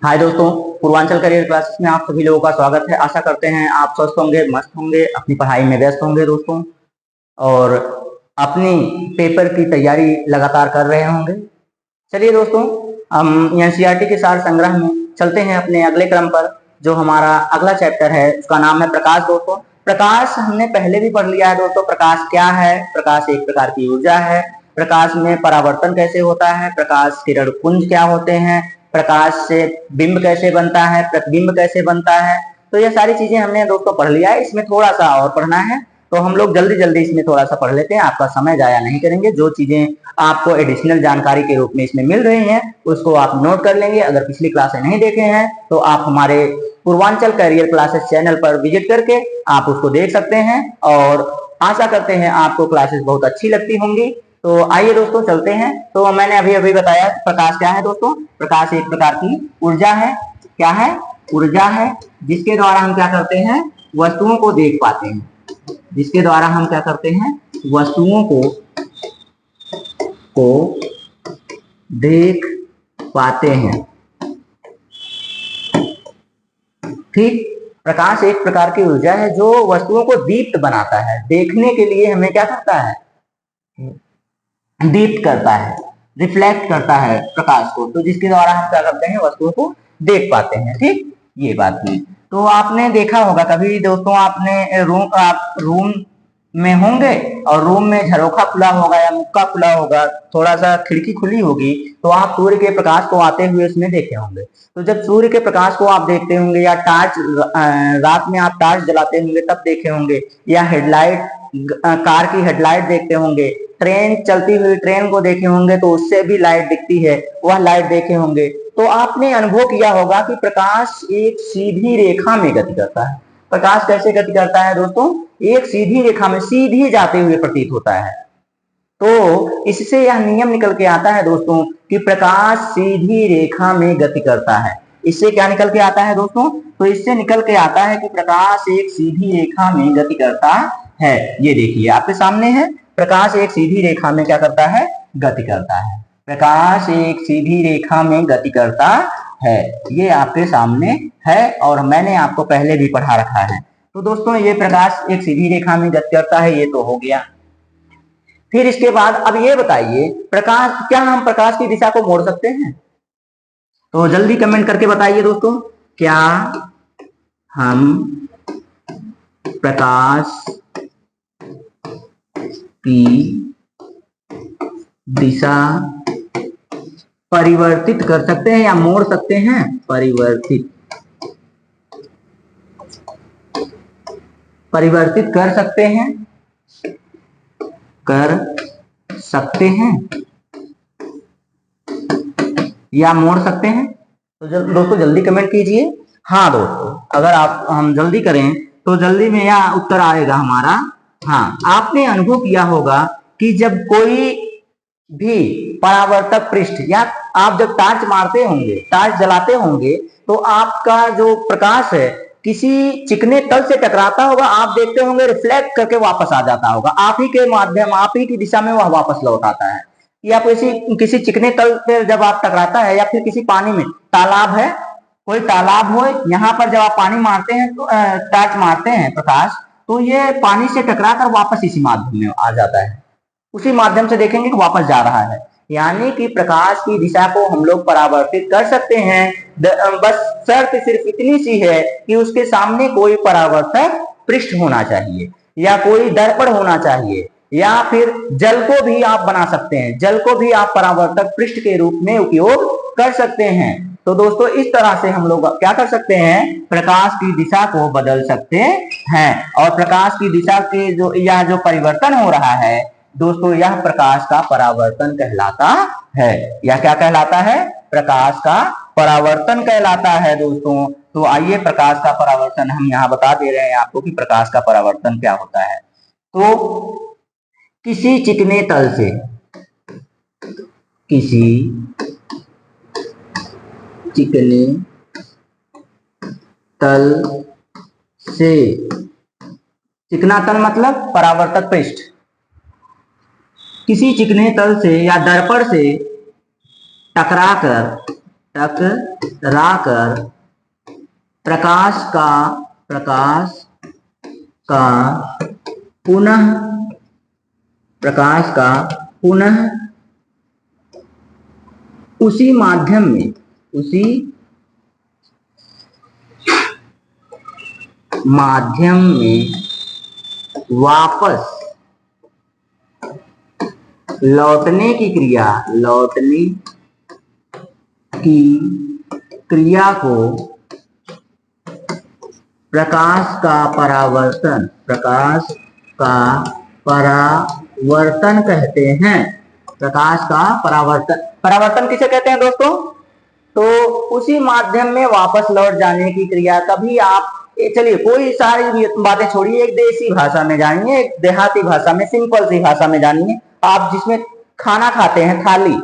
हाय दोस्तों, Purvanchal career classes में आप सभी लोगों का स्वागत है। आशा करते हैं आप स्वस्थ होंगे, मस्त होंगे, अपनी पढ़ाई में व्यस्त होंगे दोस्तों, और अपनी पेपर की तैयारी लगातार कर रहे होंगे। चलिए दोस्तों, हम एनसीईआरटी के सार संग्रह में चलते हैं अपने अगले क्रम पर। जो हमारा अगला चैप्टर है उसका नाम है प्रकाश। दोस्तों, प्रकाश हमने पहले भी पढ़ लिया है दोस्तों। प्रकाश क्या है? प्रकाश एक प्रकार की ऊर्जा है। प्रकाश में परावर्तन कैसे होता है, प्रकाश किरण पुंज क्या होते हैं, प्रकाश से बिंब कैसे बनता है, प्रतिबिंब कैसे बनता है, तो ये सारी चीजें हमने दोस्तों पढ़ लिया है। इसमें थोड़ा सा और पढ़ना है, तो हम लोग जल्दी जल्दी इसमें थोड़ा सा पढ़ लेते हैं। आपका समय जाया नहीं करेंगे। जो चीजें आपको एडिशनल जानकारी के रूप में इसमें मिल रही हैं उसको आप नोट कर लेंगे। अगर पिछली क्लासें नहीं देखे हैं तो आप हमारे पूर्वांचल करियर क्लासेस चैनल पर विजिट करके आप उसको देख सकते हैं, और आशा करते हैं आपको क्लासेस बहुत अच्छी लगती होंगी। तो आइए दोस्तों चलते हैं। तो मैंने अभी अभी बताया प्रकाश क्या है दोस्तों। प्रकाश एक प्रकार की ऊर्जा है। क्या है? ऊर्जा है, जिसके द्वारा हम क्या करते हैं, वस्तुओं को देख पाते हैं। जिसके द्वारा हम क्या करते हैं, वस्तुओं को देख पाते हैं। ठीक, प्रकाश एक प्रकार की ऊर्जा है जो वस्तुओं को दीप्त बनाता है। देखने के लिए हमें क्या करता है, दीप्त करता है, रिफ्लेक्ट करता है प्रकाश को, तो जिसके द्वारा हम क्या करते हैं, वस्तुओं को देख पाते हैं। ठीक, ये बात हुई। तो आपने देखा होगा कभी दोस्तों, आपने आप रूम में होंगे और रूम में झरोखा खुला होगा या मुक्का खुला होगा, थोड़ा सा खिड़की खुली होगी, तो आप सूर्य के प्रकाश को आते हुए उसमें देखे होंगे। तो जब सूर्य के प्रकाश को आप देखते होंगे, या टार्च रात में आप टार्च जलाते होंगे तब देखे होंगे, या हेडलाइट कार की हेडलाइट देखते होंगे, ट्रेन चलती हुई ट्रेन को देखे होंगे तो उससे भी लाइट दिखती है, वह लाइट देखे होंगे। तो आपने अनुभव किया होगा कि प्रकाश एक सीधी रेखा में गति करता है। प्रकाश कैसे गति करता है दोस्तों? एक सीधी रेखा में सीधी जाते हुए प्रतीत होता है। तो इससे यह नियम निकल के आता है दोस्तों कि प्रकाश सीधी रेखा में गति करता है। इससे क्या निकल के आता है दोस्तों? तो इससे निकल के आता है कि प्रकाश एक सीधी रेखा में गति करता है। ये देखिए आपके सामने है, प्रकाश एक सीधी रेखा में क्या करता है, गति करता है। प्रकाश एक सीधी रेखा में गति करता है, ये आपके सामने है और मैंने आपको पहले भी पढ़ा रखा है। तो दोस्तों, ये प्रकाश एक सीधी रेखा में गति करता है, ये तो हो गया। फिर इसके बाद अब ये बताइए, प्रकाश, क्या हम प्रकाश की दिशा को मोड़ सकते हैं? तो जल्दी कमेंट करके बताइए दोस्तों, क्या हम प्रकाश की दिशा परिवर्तित कर सकते हैं या मोड़ सकते हैं? परिवर्तित कर सकते हैं, या मोड़ सकते हैं? तो दोस्तों जल्दी कमेंट कीजिए। हाँ दोस्तों, अगर हम जल्दी करें तो जल्दी में यह उत्तर आएगा हमारा। हाँ, आपने अनुभव किया होगा कि जब कोई भी परावर्तक पृष्ठ, या आप जब टार्च मारते होंगे, टार्च जलाते होंगे, तो आपका जो प्रकाश है किसी चिकने तल से टकराता होगा, आप देखते होंगे रिफ्लेक्ट करके वापस आ जाता होगा, आप ही के माध्यम, आप ही की दिशा में वह वापस लौट आता है। या किसी चिकने तल पे जब आप टकराता है, या फिर किसी पानी में, तालाब है, कोई तालाब हो, यहाँ पर जब आप पानी मारते हैं तो टार्च मारते हैं प्रकाश, तो ये पानी से टकरा कर वापस इसी माध्यम में आ जाता है। उसी माध्यम से देखेंगे कि वापस जा रहा है। यानी कि प्रकाश की दिशा को हम लोग परावर्तित कर सकते हैं। बस शर्त सिर्फ इतनी सी है कि उसके सामने कोई परावर्तक पृष्ठ होना चाहिए, या कोई दर्पण होना चाहिए, या फिर जल को भी आप बना सकते हैं। जल को भी आप परावर्तक पृष्ठ के रूप में उपयोग कर सकते हैं। तो दोस्तों, इस तरह से हम लोग क्या कर सकते हैं, प्रकाश की दिशा को बदल सकते हैं। और प्रकाश की दिशा के जो परिवर्तन हो रहा है दोस्तों, यह प्रकाश का परावर्तन कहलाता है। यह क्या कहलाता है? प्रकाश का परावर्तन कहलाता है दोस्तों। तो आइए, प्रकाश का परावर्तन हम यहाँ बता दे रहे हैं आपको कि प्रकाश का परावर्तन क्या होता है। तो किसी चिकने तल से, चिकना तल मतलब परावर्तक पृष्ठ, किसी चिकने तल से या दर्पण से टकराकर टकराकर प्रकाश का पुनः उसी माध्यम में वापस लौटने की क्रिया को प्रकाश का परावर्तन कहते हैं। प्रकाश का परावर्तन किसे कहते हैं दोस्तों? तो उसी माध्यम में वापस लौट जाने की क्रिया। कभी आप चलिए कोई सारी बातें छोड़िए, एक देसी भाषा में जानिए, एक देहाती भाषा में, सिंपल सी भाषा में जानिए। आप जिसमें खाना खाते हैं, थाली,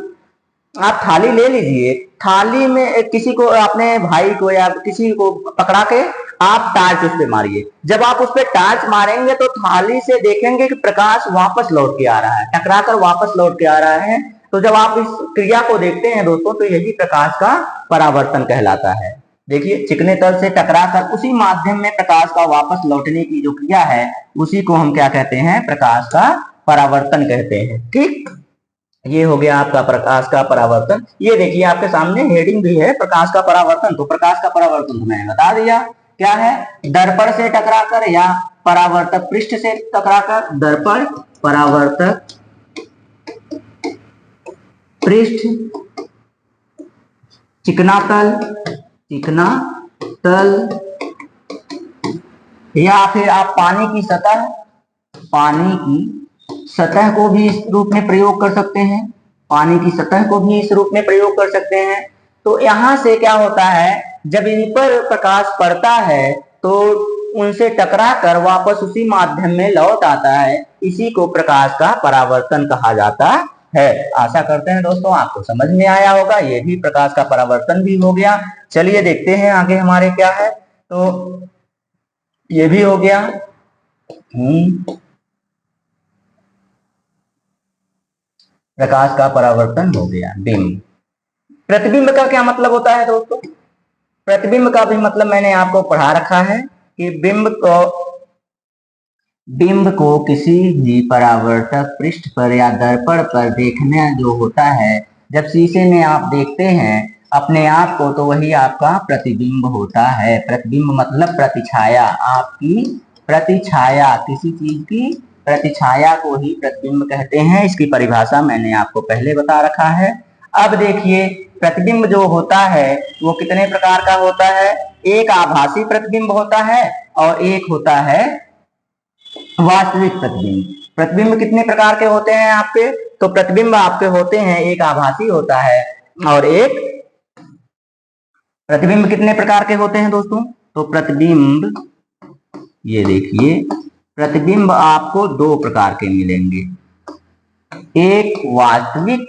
आप थाली ले लीजिए, थाली में किसी को, अपने भाई को या किसी को पकड़ा के आप टार्च उस पे मारिए। जब आप उस पे टार्च मारेंगे तो थाली से देखेंगे कि प्रकाश वापस लौट के आ रहा है, टकराकर वापस लौट के आ रहा है। तो जब आप इस क्रिया को देखते हैं दोस्तों, तो यही प्रकाश का परावर्तन कहलाता है। देखिए, चिकने तल से टकराकर उसी माध्यम में प्रकाश का वापस लौटने की जो क्रिया है, उसी को हम क्या कहते हैं? प्रकाश का परावर्तन कहते हैं। ठीक, ये हो गया आपका प्रकाश का परावर्तन। ये देखिए आपके सामने हेडिंग भी है, प्रकाश का परावर्तन। तो प्रकाश का परावर्तन तो मैंने बता दिया क्या है, दर्पण से टकराकर या परावर्तक पृष्ठ से टकराकर। दर्पण, परावर्तक पृष्ठ, चिकना तल, या फिर आप पानी की सतह को भी इस रूप में प्रयोग कर सकते हैं। पानी की सतह को भी इस रूप में प्रयोग कर सकते हैं। तो यहां से क्या होता है, जब इन पर प्रकाश पड़ता है तो उनसे टकरा कर वापस उसी माध्यम में लौट आता है। इसी को प्रकाश का परावर्तन कहा जाता है। आशा करते हैं दोस्तों आपको समझ में आया होगा। ये भी प्रकाश का परावर्तन भी हो गया। चलिए देखते हैं आगे हमारे क्या है। तो ये भी हो गया। प्रकाश का परावर्तन हो गया। बिंब, प्रतिबिंब का क्या मतलब होता है दोस्तों? प्रतिबिंब का भी मतलब मैंने आपको पढ़ा रखा है कि बिंब को किसी भी परावर्तक पृष्ठ पर या दर्पण पर देखना जो होता है, जब शीशे में आप देखते हैं अपने आप को, तो वही आपका प्रतिबिंब होता है। प्रतिबिंब मतलब प्रतिछाया, आपकी प्रतिछाया, किसी चीज की प्रतिछाया को ही प्रतिबिंब कहते हैं। इसकी परिभाषा मैंने आपको पहले बता रखा है। अब देखिए, प्रतिबिंब जो होता है वो कितने प्रकार का होता है? एक आभासी प्रतिबिंब होता है और एक होता है वास्तविक प्रतिबिंब। प्रतिबिंब कितने प्रकार के होते हैं आपके? तो प्रतिबिंब आपके होते हैं, एक आभासी होता है और एक, प्रतिबिंब कितने प्रकार के होते हैं दोस्तों? तो प्रतिबिंब, ये देखिए, प्रतिबिंब आपको दो प्रकार के मिलेंगे, एक वास्तविक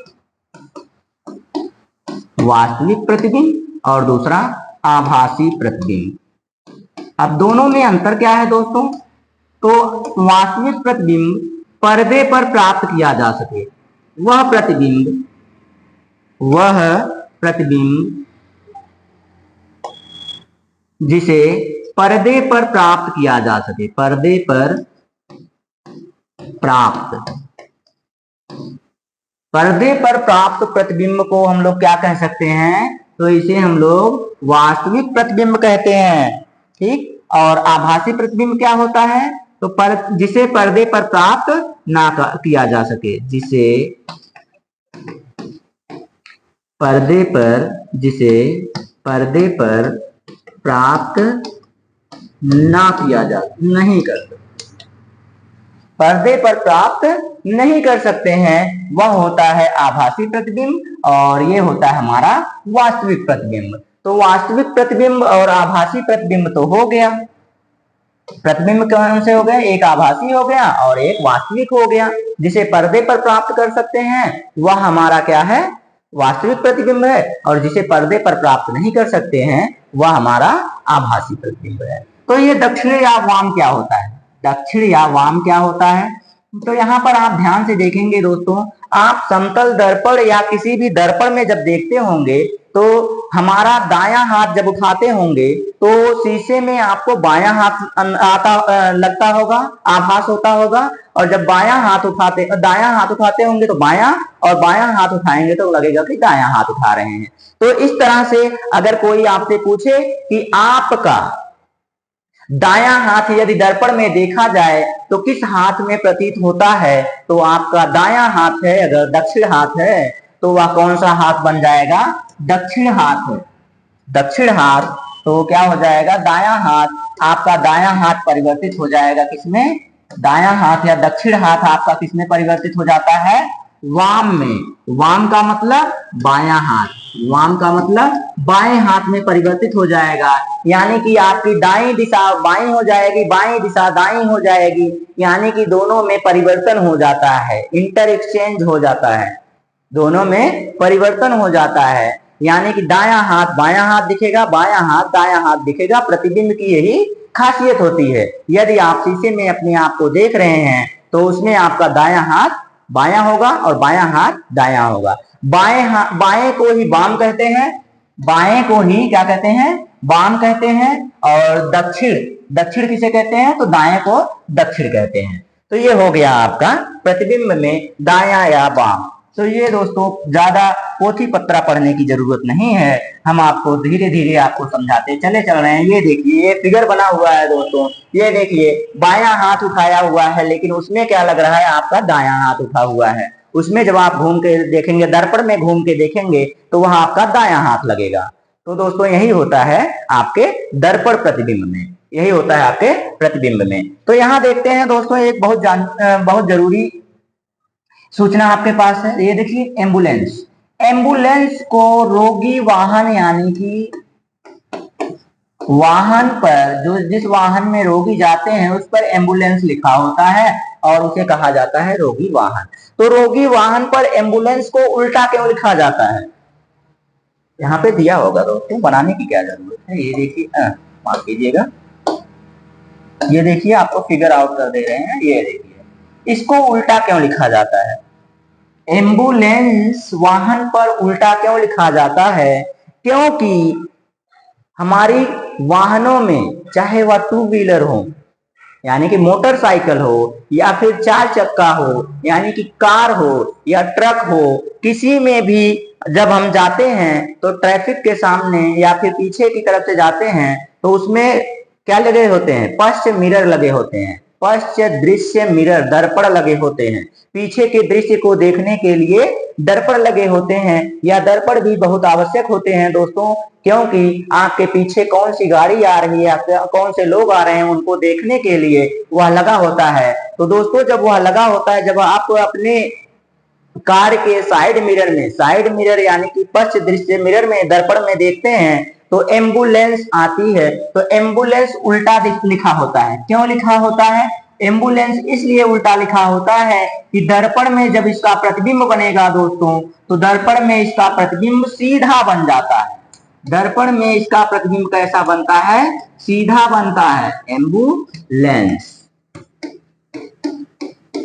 प्रतिबिंब और दूसरा आभासी प्रतिबिंब। अब दोनों में अंतर क्या है दोस्तों? तो वास्तविक प्रतिबिंब पर्दे पर प्राप्त किया जा सके, वह प्रतिबिंब जिसे पर्दे पर प्राप्त किया जा सके, पर्दे पर प्राप्त प्रतिबिंब को हम लोग क्या कह सकते हैं? तो इसे हम लोग वास्तविक प्रतिबिंब कहते हैं। ठीक, और आभासी प्रतिबिंब क्या होता है? तो जिसे पर्दे पर प्राप्त ना किया जा सके, जिसे पर्दे पर प्राप्त ना किया जा, नहीं कर सकते, पर्दे पर प्राप्त नहीं कर सकते हैं, वह होता है आभासी प्रतिबिंब और ये होता है हमारा वास्तविक प्रतिबिंब। तो वास्तविक प्रतिबिंब और आभासी प्रतिबिंब तो हो गया। प्रतिबिंब कौन से हो गए? एक आभासी हो गया और एक वास्तविक हो गया। जिसे पर्दे पर प्राप्त कर सकते हैं वह हमारा क्या है? वास्तविक प्रतिबिंब है, और जिसे पर्दे पर प्राप्त नहीं कर सकते हैं वह हमारा आभासी प्रतिबिंब है। तो ये दक्षिण या वाम क्या होता है? दक्षिण या वाम क्या होता है? तो यहाँ पर आप ध्यान से देखेंगे दोस्तों, आप समतल दर्पण या किसी भी दर्पण में जब देखते होंगे तो हमारा दायां हाथ जब उठाते होंगे तो शीशे में आपको बायां हाथ लगता होगा, आभास होता होगा, और जब दायां हाथ उठाते होंगे तो बायां, और बायां हाथ उठाएंगे तो लगेगा कि दायां हाथ उठा रहे हैं। तो इस तरह से अगर कोई आपसे पूछे कि आपका दायां हाथ यदि दर्पण में देखा जाए तो किस हाथ में प्रतीत होता है, तो आपका दायां हाथ है, अगर दक्षिण हाथ है तो वह कौन सा हाथ बन जाएगा? दक्षिण हाथ है। दक्षिण हाथ, तो क्या हो जाएगा? दायां हाथ, आपका दायां हाथ परिवर्तित हो जाएगा किसमें? दायां हाथ या दक्षिण हाथ आपका किसमें परिवर्तित हो जाता है? वाम में। वाम का मतलब बायां हाथ, वाम का मतलब बाएं हाथ में परिवर्तित हो जाएगा, यानी कि आपकी दाईं दिशा बाईं हो जाएगी, बाईं दिशा दाईं हो जाएगी, यानी कि दोनों में परिवर्तन हो जाता है, इंटर एक्सचेंज हो जाता है, दोनों में परिवर्तन हो जाता है, यानी कि दायां हाथ बायां हाथ दिखेगा, बायां हाथ दायां हाथ दिखेगा। प्रतिबिंब की यही खासियत होती है। यदि आप शीशे में अपने आप को देख रहे हैं तो उसमें आपका दायां हाथ बायां होगा और बायां हाथ दायां होगा। बाएं को ही वाम कहते हैं, बाएं को ही क्या कहते हैं? वाम कहते हैं। और दक्षिण किसे कहते हैं? तो दाएं को दक्षिण कहते हैं। तो ये हो गया आपका प्रतिबिंब में दायां या वाम। तो ये दोस्तों ज्यादा पोथी पत्रा पढ़ने की जरूरत नहीं है, हम आपको धीरे धीरे आपको समझाते चल रहे हैं। ये देखिए, ये फिगर बना हुआ है दोस्तों, ये देखिए बायां हाथ उठाया हुआ है, लेकिन उसमें क्या लग रहा है? आपका दायां हाथ उठा हुआ है। उसमें जब आप घूम के देखेंगे, दर्पण में घूम के देखेंगे तो वहां आपका दायां हाथ लगेगा। तो दोस्तों यही होता है आपके दर्पण प्रतिबिंब में, यही होता है आपके प्रतिबिंब में। तो यहाँ देखते हैं दोस्तों, एक बहुत जरूरी सूचना आपके पास है। ये देखिए, एम्बुलेंस। एम्बुलेंस को रोगी वाहन, यानी कि वाहन पर जिस वाहन में रोगी जाते हैं उस पर एम्बुलेंस लिखा होता है और उसे कहा जाता है रोगी वाहन। तो रोगी वाहन पर एम्बुलेंस को उल्टा क्यों लिखा जाता है? यहाँ पे दिया होगा दोस्तों, बनाने की क्या जरूरत है। ये देखिए, माफ कीजिएगा, ये देखिए आपको फिगर आउट कर दे रहे हैं। ये देखिए, इसको उल्टा क्यों लिखा जाता है? एम्बुलेंस वाहन पर उल्टा क्यों लिखा जाता है? क्योंकि हमारी वाहनों में, चाहे वह टू व्हीलर हो यानी कि मोटरसाइकिल हो, या फिर 4 चक्का हो यानी कि कार हो, या ट्रक हो, किसी में भी जब हम जाते हैं तो ट्रैफिक के सामने या फिर पीछे की तरफ से जाते हैं तो उसमें क्या लगे होते हैं? पश्च मिरर लगे होते हैं, पश्च दृश्य मिरर, दर्पण लगे होते हैं। पीछे के दृश्य को देखने के लिए दर्पण लगे होते हैं। या दर्पण भी बहुत आवश्यक होते हैं दोस्तों, क्योंकि आपके पीछे कौन सी गाड़ी आ रही है या कौन से लोग आ रहे हैं उनको देखने के लिए वह लगा होता है। तो दोस्तों जब वह लगा होता है, जब आप अपने कार के साइड मिरर यानी कि पश्च दृश्य मिरर में, दर्पण में देखते हैं तो एम्बुलेंस आती है, तो एम्बुलेंस उल्टा लिखा होता है। क्यों लिखा होता है? एम्बुलेंस इसलिए उल्टा लिखा होता है कि दर्पण में जब इसका प्रतिबिंब बनेगा दोस्तों, तो दर्पण में इसका प्रतिबिंब सीधा बन जाता है। दर्पण में इसका प्रतिबिंब कैसा बनता है? सीधा बनता है, एम्बुलेंस।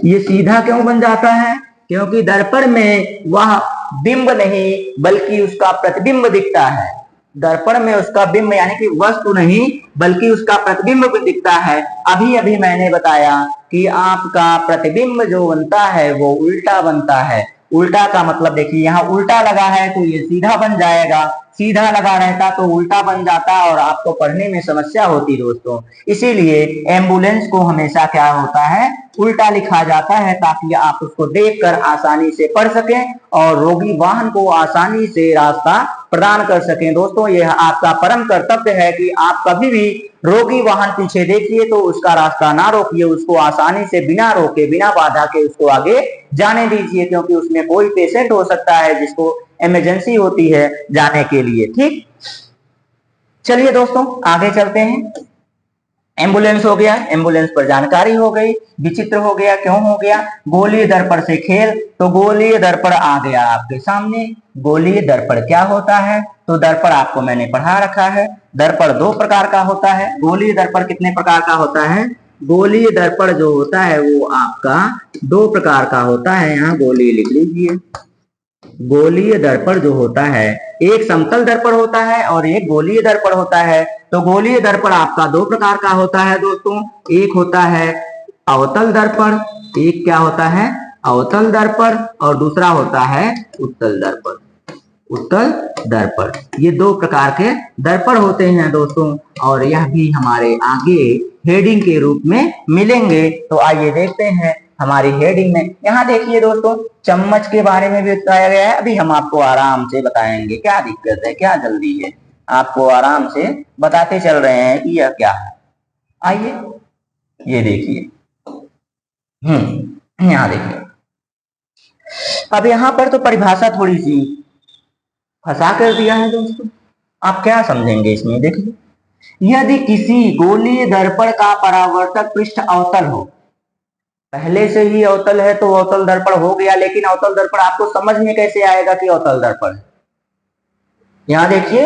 ये सीधा क्यों बन जाता है? क्योंकि दर्पण में वह बिंब नहीं बल्कि उसका प्रतिबिंब दिखता है। दर्पण में उसका बिंब यानी कि वस्तु नहीं बल्कि उसका प्रतिबिंब भी दिखता है। अभी अभी मैंने बताया कि आपका प्रतिबिंब जो बनता है वो उल्टा बनता है। उल्टा का मतलब देखिए, यहाँ उल्टा लगा है तो ये सीधा बन जाएगा, सीधा लगा रहता तो उल्टा बन जाता और आपको पढ़ने में समस्या होती दोस्तों। इसीलिए एम्बुलेंस को हमेशा क्या होता है? उल्टा लिखा जाता है, ताकि आप उसको देखकर आसानी से पढ़ सकें और रोगी वाहन को आसानी से रास्ता प्रदान कर सकें। दोस्तों यह आपका परम कर्तव्य है कि आप कभी भी रोगी वाहन पीछे देखिए तो उसका रास्ता ना रोकिए, उसको आसानी से बिना रोके, बिना बाधा के उसको आगे जाने दीजिए, क्योंकि उसमें कोई पेशेंट हो सकता है जिसको इमरजेंसी होती है जाने के लिए। ठीक, चलिए दोस्तों आगे चलते हैं। एम्बुलेंस हो गया, एम्बुलेंस पर जानकारी हो गई। विचित्र हो गया, क्यों हो गया? गोलीय दर्पण से खेल। तो गोलीय दर्पण आ गया आपके सामने। गोलीय दर्पण क्या होता है? तो दर्पण आपको मैंने पढ़ा रखा है। दर्पण 2 प्रकार का होता है। गोलीय दर्पण कितने प्रकार का होता है? गोलीय दर्पण जो होता है वो आपका 2 प्रकार का होता है। यहाँ गोलीय लिख लीजिए। गोलीय दर्पण जो होता है एक समतल दर्पण होता है और एक गोलीय दर्पण होता है। तो गोलीय दर्पण आपका दो प्रकार का होता है दोस्तों, एक होता है अवतल दर्पण, एक क्या होता है अवतल दर्पण, और दूसरा होता है उत्तल दर्पण। उत्तल दर्पण, ये दो प्रकार के दर्पण होते हैं दोस्तों, और यह भी हमारे आगे हेडिंग के रूप में मिलेंगे। तो आइए देखते हैं हमारी हेडिंग में। यहाँ देखिए दोस्तों, चम्मच के बारे में भी बताया गया है। अभी हम आपको आराम से बताएंगे, क्या दिक्कत है, क्या जल्दी है, आपको आराम से बताते चल रहे हैं कि यह क्या है। आइए ये देखिए, यहाँ देखिए। अब यहाँ पर तो परिभाषा थोड़ी सी फंसा कर दिया है दोस्तों, आप क्या समझेंगे इसमें। देखिए, यदि किसी गोलीय दर्पण का परावर्तक पृष्ठ अवतल हो, पहले से ही अवतल है तो अवतल दर्पण हो गया, लेकिन अवतल दर्पण आपको समझ में कैसे आएगा कि अवतल दर्पण है। यहां देखिए,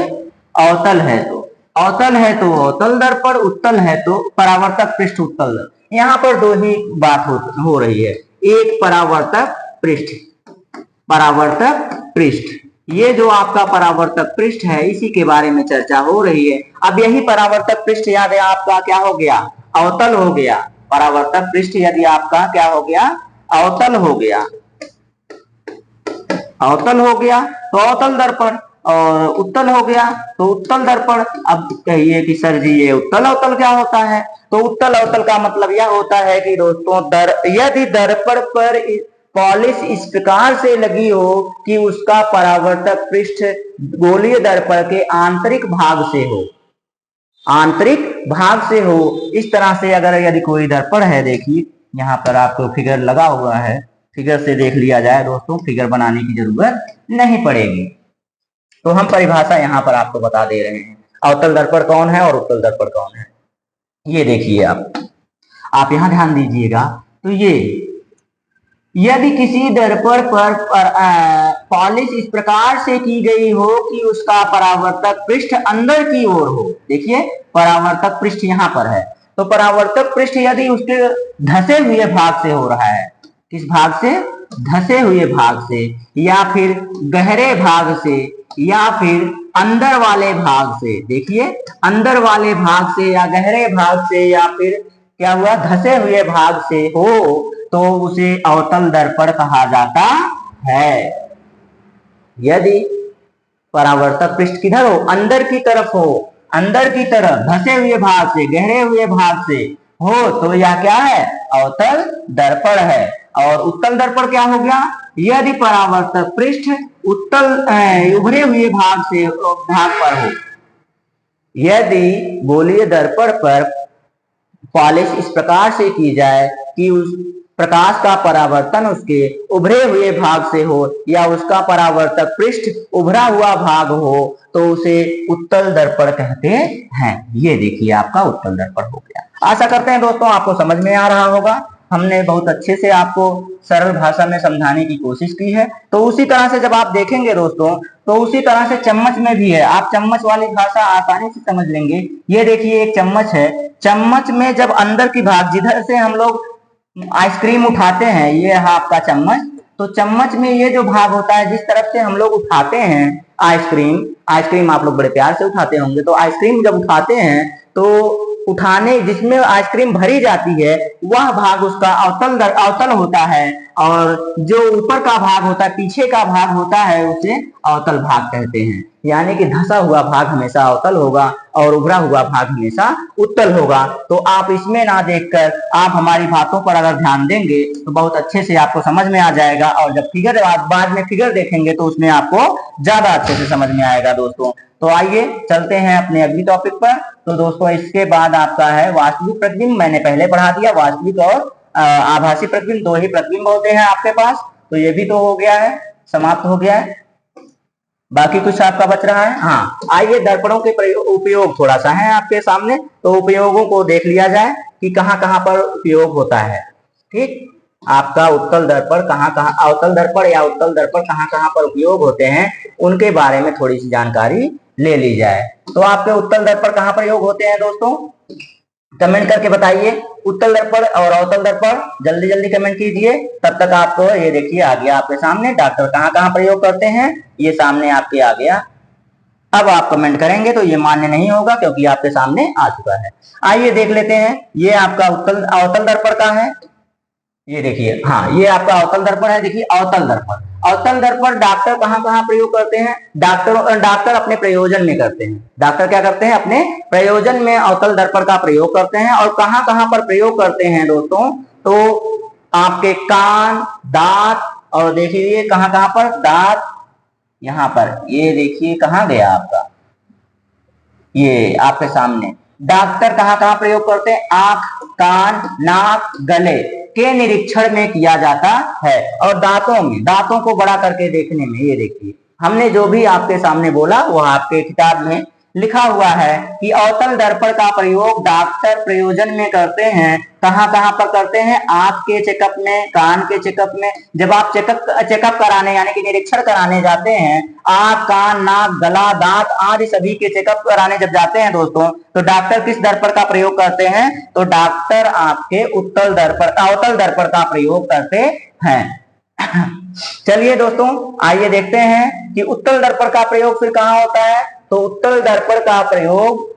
अवतल है तो अवतल दर्पण, उत्तल है तो परावर्तक पृष्ठ उत्तल दर्पण। यहाँ पर दो ही बात हो रही है, एक परावर्तक पृष्ठ, ये जो आपका परावर्तक पृष्ठ है इसी के बारे में चर्चा हो रही है। अब यही परावर्तक पृष्ठ याद है आपका क्या हो गया, अवतल हो गया। परावर्तक पृष्ठ यदि आपका क्या हो गया, अवतल हो गया तो अवतल दर्पण, और उत्तल हो गया तो उत्तल दर्पण। अब कहिए कि सर जी ये उत्तल अवतल क्या होता है। तो उत्तल अवतल का मतलब यह होता है कि दोस्तों, यदि दर्पण पर पॉलिश इस प्रकार से लगी हो कि उसका परावर्तक पृष्ठ गोलीय दर्पण के आंतरिक भाग से हो, इस तरह से अगर यदि कोई दर्पण है, देखिए यहाँ पर आपको फिगर लगा हुआ है, फिगर से देख लिया जाए दोस्तों, फिगर बनाने की जरूरत नहीं पड़ेगी। तो हम परिभाषा यहाँ पर आपको बता दे रहे हैं, अवतल दर्पण कौन है और उत्तल दर्पण कौन है। ये देखिए, आप यहाँ ध्यान दीजिएगा। तो ये यदि किसी दर्पण पर पॉलिश इस प्रकार से की गई हो कि उसका परावर्तक पृष्ठ अंदर की ओर हो, देखिए परावर्तक पृष्ठ यहाँ पर है, तो परावर्तक पृष्ठ यदि उसके धसे हुए भाग से हो रहा है, किस भाग से, धसे हुए भाग से, या फिर गहरे भाग से, या फिर अंदर वाले भाग से, देखिए अंदर वाले भाग से या गहरे भाग से या फिर क्या हुआ धसे हुए भाग से हो, तो उसे अवतल दर्पण कहा जाता है। यदि परावर्तक पृष्ठ किधर हो, अंदर की तरफ हो, अंदर की तरफ धसे हुए भाग से, गहरे हुए भाग से हो, तो यह क्या है, अवतल दर्पण है। और उत्तल दर्पण क्या हो गया, यदि परावर्तक पृष्ठ उत्तल उभरे हुए भाग पर हो। यदि गोलीय दर्पण पर पॉलिश इस प्रकार से की जाए कि उस प्रकाश का परावर्तन उसके उभरे हुए भाग से हो, या उसका परावर्तक पृष्ठ उभरा हुआ भाग हो, तो उसे उत्तल दर्पण कहते हैं। ये देखिए आपका उत्तल दर्पण हो गया। आशा करते हैं दोस्तों आपको समझ में आ रहा होगा। हमने बहुत अच्छे से आपको सरल भाषा में समझाने की कोशिश की है। तो उसी तरह से जब आप देखेंगे दोस्तों, तो उसी तरह से चम्मच में भी है, आप चम्मच वाली भाषा आसानी से समझ लेंगे। ये देखिए एक चम्मच है, चम्मच में जब अंदर की भाग, जिधर से हम लोग आइसक्रीम उठाते हैं, ये है आपका चम्मच। तो चम्मच में ये जो भाग होता है, जिस तरफ से हम लोग उठाते हैं आइसक्रीम आप लोग बड़े प्यार से उठाते होंगे। तो आइसक्रीम जब उठाते हैं तो उठाने जिसमें आइसक्रीम भरी जाती है, वह भाग उसका अवतल होता है, और जो ऊपर का भाग होता है, पीछे का भाग होता है, उसे अवतल भाग कहते हैं। यानी कि धसा हुआ भाग हमेशा अवतल होगा और उभरा हुआ भाग हमेशा उत्तल होगा। तो आप इसमें ना देखकर आप हमारी बातों पर अगर ध्यान देंगे तो बहुत अच्छे से आपको समझ में आ जाएगा, और जब फिगर बाद में फिगर देखेंगे तो उसमें आपको ज्यादा अच्छे से समझ में आएगा दोस्तों। तो आइए चलते हैं अपने अगली टॉपिक पर। तो दोस्तों इसके बाद आपका है वास्तविक प्रतिबिंब। मैंने पहले पढ़ा दिया, वास्तविक और आभासी प्रतिबिंब, दो ही प्रतिबिंब होते हैं आपके पास। तो ये भी तो हो गया है, समाप्त हो गया है। बाकी कुछ आपका बच रहा है। हाँ, आइए दर्पणों के उपयोग थोड़ा सा है आपके सामने, तो उपयोगों को देख लिया जाए कि कहाँ कहाँ पर उपयोग होता है। ठीक, आपका उत्तल दर्पण अवतल दर्पण या उत्तल दर्पण कहाँ कहाँ पर उपयोग होते हैं, उनके बारे में थोड़ी सी जानकारी ले ली जाए। तो आपके उत्तल दर्पण कहाँ पर प्रयोग होते हैं दोस्तों, कमेंट करके बताइए। उत्तल दर्पण और अवतल दर्पण जल्दी जल्दी कमेंट कीजिए। तब तक आपको ये देखिए आ गया आपके सामने डॉक्टर कहाँ कहाँ प्रयोग करते हैं, ये सामने आपके आ गया अब आप कमेंट करेंगे तो ये मान्य नहीं होगा क्योंकि आपके सामने आ चुका है। आइए देख लेते हैं, ये आपका अवतल दर्पण का है। ये देखिए, हाँ ये आपका अवतल दर्पण है। देखिए अवतल दर्पण, अवतल दर्पण डॉक्टर कहाँ कहाँ प्रयोग करते हैं? डॉक्टर अपने प्रयोजन में करते हैं। डॉक्टर क्या करते हैं? अपने प्रयोजन में अवतल दर्पण का प्रयोग करते हैं। और कहाँ कहाँ पर प्रयोग करते हैं दोस्तों? तो आपके कान, दांत, और देखिए कहाँ कहाँ पर? दांत, यहाँ पर ये देखिए कहाँ गया आपका, ये आपके सामने। डॉक्टर कहाँ कहाँ प्रयोग करते हैं? आंख, कान, नाक, गले के निरीक्षण में किया जाता है। और दांतों में, दांतों को बड़ा करके देखने में, ये देखिए हमने जो भी आपके सामने बोला वो आपके किताब में लिखा हुआ है कि अवतल दर्पण का प्रयोग डॉक्टर प्रयोजन में करते हैं। कहाँ कहाँ पर करते हैं? आंख के चेकअप में, कान के चेकअप में। जब आप चेकअप कराने यानी कि निरीक्षण कराने जाते हैं, आंख, कान, नाक, गला, दांत आदि सभी के चेकअप कराने जब जाते हैं दोस्तों, तो डॉक्टर किस दर्पण का प्रयोग करते हैं? तो डॉक्टर आपके अवतल दर्पण का प्रयोग करते हैं। चलिए दोस्तों, आइए देखते हैं कि उत्तल दर्पण का प्रयोग फिर कहाँ होता है। तो उत्तल दर्पण का प्रयोग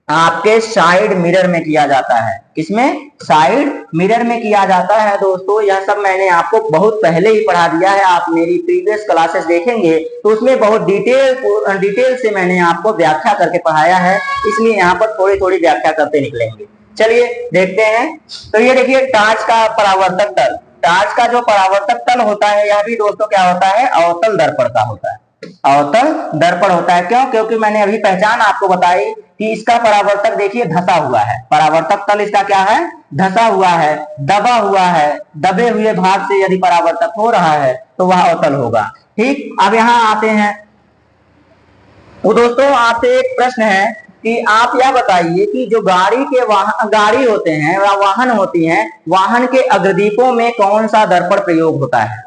आपके साइड मिरर में किया जाता है। किसमें? साइड मिरर में किया जाता है दोस्तों। यह सब मैंने आपको बहुत पहले ही पढ़ा दिया है। आप मेरी प्रीवियस क्लासेस देखेंगे तो उसमें बहुत डिटेल से मैंने आपको व्याख्या करके पढ़ाया है, इसलिए यहाँ पर थोड़ी थोड़ी व्याख्या करते निकलेंगे। चलिए देखते हैं। तो ये देखिए टार्च का परावर्तक तल, टार्च का जो परावर्तक तल होता है यह भी दोस्तों क्या होता है? अवतल दर्पण का होता है। अवतल दर्पण होता है। क्यों? क्योंकि मैंने अभी पहचान आपको बताई कि इसका परावर्तक देखिए धसा हुआ है। परावर्तक तल इसका क्या है? धसा हुआ है, दबा हुआ है। दबे हुए भाग से यदि परावर्तक हो रहा है तो वह अवतल होगा। ठीक, अब यहाँ आते हैं। वो दोस्तों आपसे एक प्रश्न है कि आप यह बताइए कि जो गाड़ी होते हैं, वाहन होती हैं, वाहन के अग्रदीपों में कौन सा दर्पण प्रयोग होता है?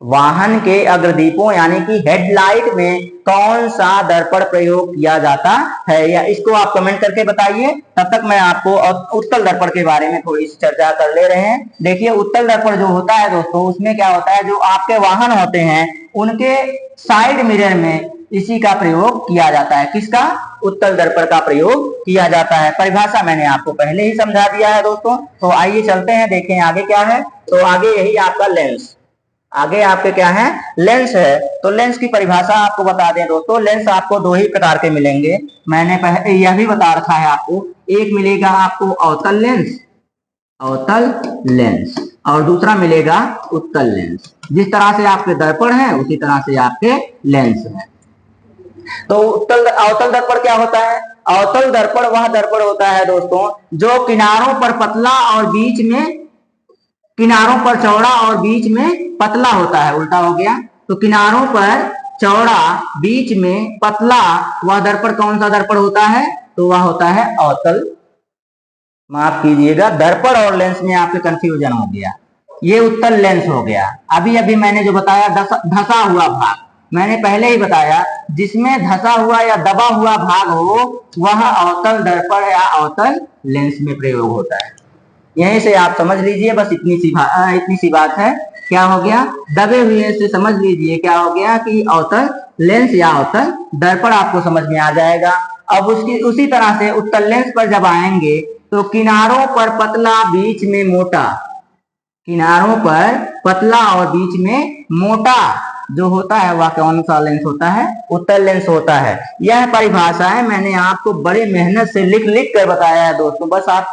वाहन के अग्रदीपों यानी कि हेडलाइट में कौन सा दर्पण प्रयोग किया जाता है? या इसको आप कमेंट करके बताइए। तब तक मैं आपको उत्तल दर्पण के बारे में थोड़ी सी चर्चा कर ले रहे हैं। देखिए उत्तल दर्पण जो होता है दोस्तों, उसमें क्या होता है? जो आपके वाहन होते हैं उनके साइड मिरर में इसी का प्रयोग किया जाता है। किसका? उत्तल दर्पण का प्रयोग किया जाता है। परिभाषा मैंने आपको पहले ही समझा दिया है दोस्तों। तो आइए चलते हैं, देखें आगे क्या है। तो आगे यही आपका लेंस, आगे आपके क्या है? लेंस है। तो लेंस की परिभाषा आपको बता दें दोस्तों। लेंस आपको दो ही प्रकार के मिलेंगे, मैंने पहले यह भी बता रखा है आपको। एक मिलेगा आपको अवतल लेंस, अवतल लेंस, और दूसरा मिलेगा उत्तल लेंस। जिस तरह से आपके दर्पण है उसी तरह से आपके लेंस है। तो अवतल दर्पण क्या होता है? अवतल दर्पण वह दर्पण होता है दोस्तों जो किनारों पर पतला और बीच में, किनारों पर चौड़ा और बीच में पतला होता है। उल्टा हो गया। तो किनारों पर चौड़ा, बीच में पतला, वह दर्पण कौन सा दर्पण होता है? तो वह होता है अवतल। माफ कीजिएगा, दर्पण और लेंस में आपके कंफ्यूजन हो गया। ये उत्तल लेंस हो गया। अभी अभी मैंने जो बताया धसा हुआ भाग, मैंने पहले ही बताया जिसमें धसा हुआ या दबा हुआ भाग हो वह अवतल दर्पण या अवतल लेंस में प्रयोग होता है। यहीं से आप समझ लीजिए, बस इतनी सी बात है। क्या हो गया? दबे हुए से समझ लीजिए क्या हो गया कि अवतल लेंस या अवतल दर्पण आपको समझ में आ जाएगा। अब उसी तरह से उत्तल लेंस पर जब आएंगे तो किनारों पर पतला, बीच में मोटा, किनारों पर पतला और बीच में मोटा जो होता है वह कौन सा लेंस होता है? उत्तल लेंस होता है। यह परिभाषा है मैंने आपको बड़ी मेहनत से लिख लिख कर बताया है दोस्तों। बस आप